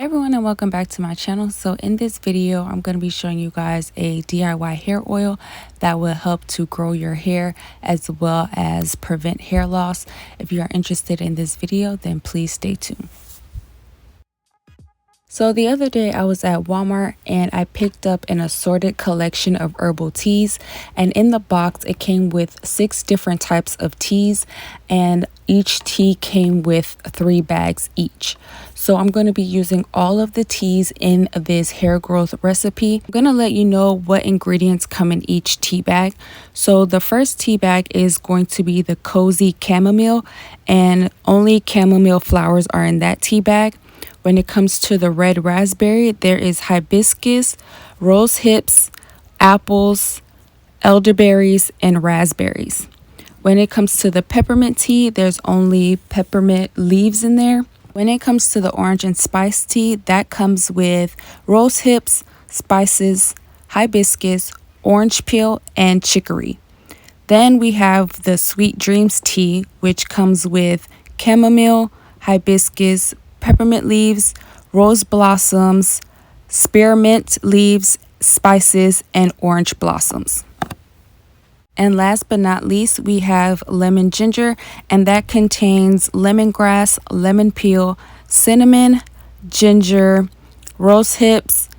Hey everyone, and welcome back to my channel. So in this video I'm going to be showing you guys a DIY hair oil that will help to grow your hair as well as prevent hair loss. If you are interested in this video, then please stay tuned. So the other day I was at Walmart and I picked up an assorted collection of herbal teas, and in the box it came with 6 different types of teas, and each tea came with 3 bags each. So I'm going to be using all of the teas in this hair growth recipe. I'm going to let you know what ingredients come in each tea bag. So the first tea bag is going to be the cozy chamomile, and only chamomile flowers are in that tea bag. When it comes to the red raspberry, there is hibiscus, rose hips, apples, elderberries, and raspberries. When it comes to the peppermint tea, there's only peppermint leaves in there. When it comes to the orange and spice tea, that comes with rose hips, spices, hibiscus, orange peel, and chicory. Then we have the sweet dreams tea, which comes with chamomile, hibiscus, peppermint leaves, rose blossoms, spearmint leaves, spices, and orange blossoms. And last but not least, we have lemon ginger, and that contains lemongrass, lemon peel, cinnamon, ginger, rose hips,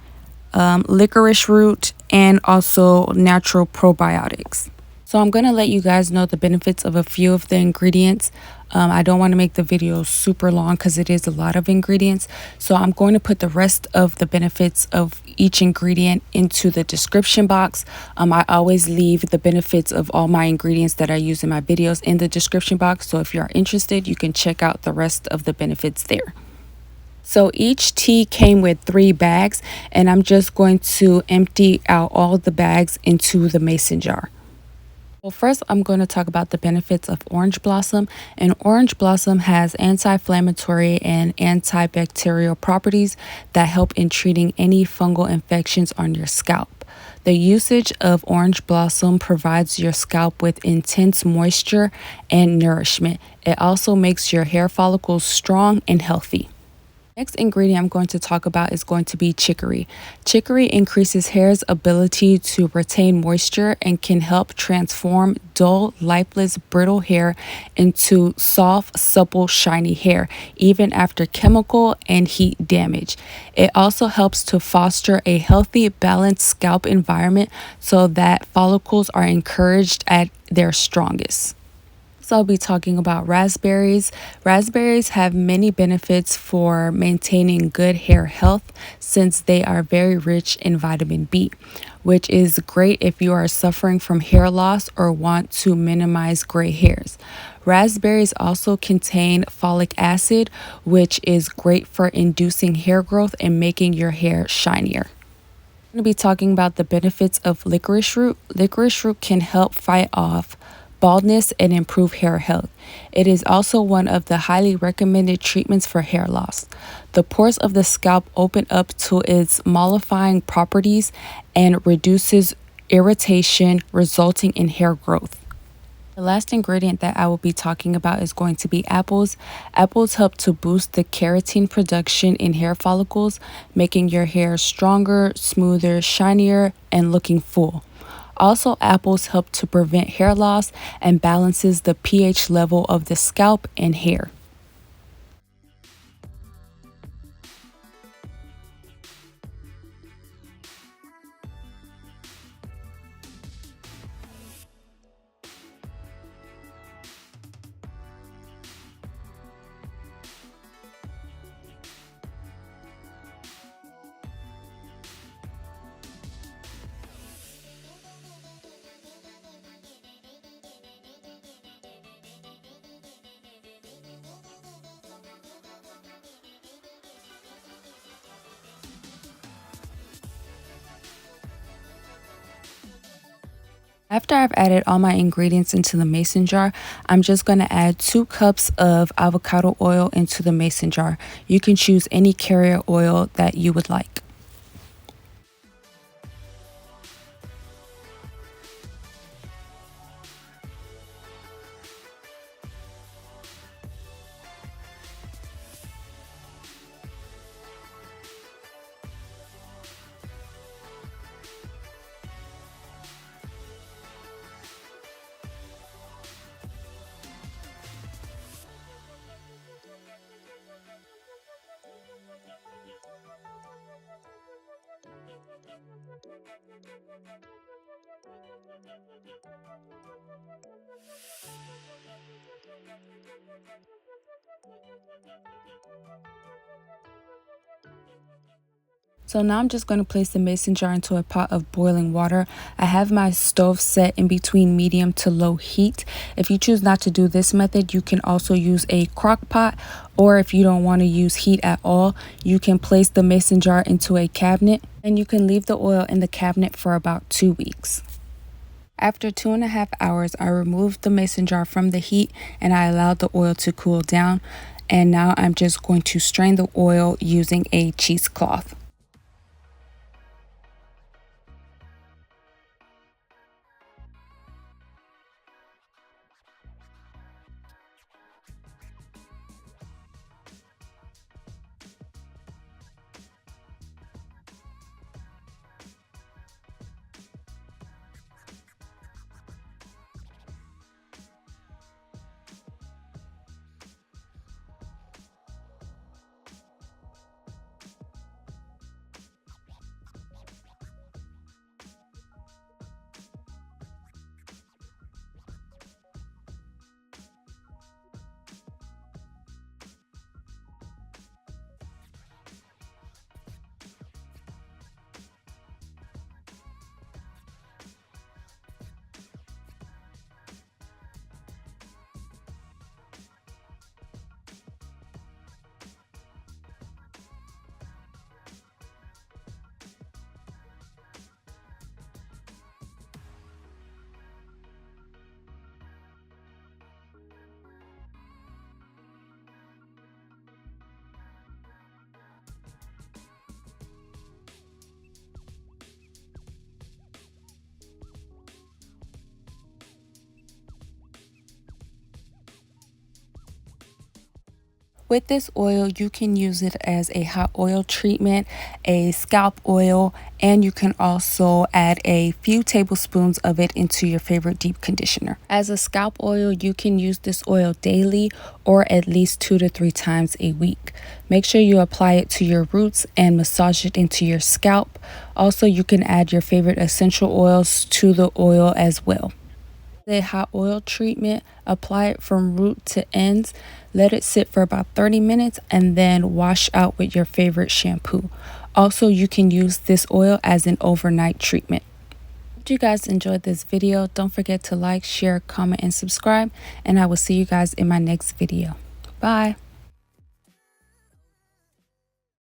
licorice root, and also natural probiotics. So I'm going to let you guys know the benefits of a few of the ingredients. I don't want to make the video super long because it is a lot of ingredients. So I'm going to put the rest of the benefits of each ingredient into the description box. I always leave the benefits of all my ingredients that I use in my videos in the description box. So if you are interested, you can check out the rest of the benefits there. So each tea came with 3 bags, and I'm just going to empty out all the bags into the mason jar. Well, first I'm going to talk about the benefits of orange blossom. And orange blossom has anti-inflammatory and antibacterial properties that help in treating any fungal infections on your scalp. The usage of orange blossom provides your scalp with intense moisture and nourishment. It also makes your hair follicles strong and healthy. Next ingredient I'm going to talk about is going to be chicory. Chicory increases hair's ability to retain moisture and can help transform dull, lifeless, brittle hair into soft, supple, shiny hair, even after chemical and heat damage. It also helps to foster a healthy, balanced scalp environment so that follicles are encouraged at their strongest. I'll be talking about raspberries. Raspberries have many benefits for maintaining good hair health since they are very rich in vitamin B, which is great if you are suffering from hair loss or want to minimize gray hairs. Raspberries also contain folic acid, which is great for inducing hair growth and making your hair shinier. I'm going to be talking about the benefits of licorice root. Licorice root can help fight off baldness and improve hair health. It is also one of the highly recommended treatments for hair loss. The pores of the scalp open up to its mollifying properties and reduces irritation, resulting in hair growth. The last ingredient that I will be talking about is going to be apples. Apples help to boost the keratin production in hair follicles, making your hair stronger, smoother, shinier, and looking full. Also, apples help to prevent hair loss and balances the pH level of the scalp and hair. After I've added all my ingredients into the mason jar, I'm just going to add 2 cups of avocado oil into the mason jar. You can choose any carrier oil that you would like. So now I'm just going to place the mason jar into a pot of boiling water. I have my stove set in between medium to low heat. If you choose not to do this method, you can also use a crock pot, or if you don't want to use heat at all, you can place the mason jar into a cabinet and you can leave the oil in the cabinet for about 2 weeks. After 2.5 hours, I removed the mason jar from the heat and I allowed the oil to cool down. And now I'm just going to strain the oil using a cheesecloth. With this oil, you can use it as a hot oil treatment, a scalp oil, and you can also add a few tablespoons of it into your favorite deep conditioner. As a scalp oil, you can use this oil daily or at least 2 to 3 times a week. Make sure you apply it to your roots and massage it into your scalp. Also, you can add your favorite essential oils to the oil as well. A hot oil treatment, apply it from root to ends, let it sit for about 30 minutes, and then wash out with your favorite shampoo. Also, you can use this oil as an overnight treatment. If you guys enjoyed this video, don't forget to like, share, comment, and subscribe, and I will see you guys in my next video. Bye.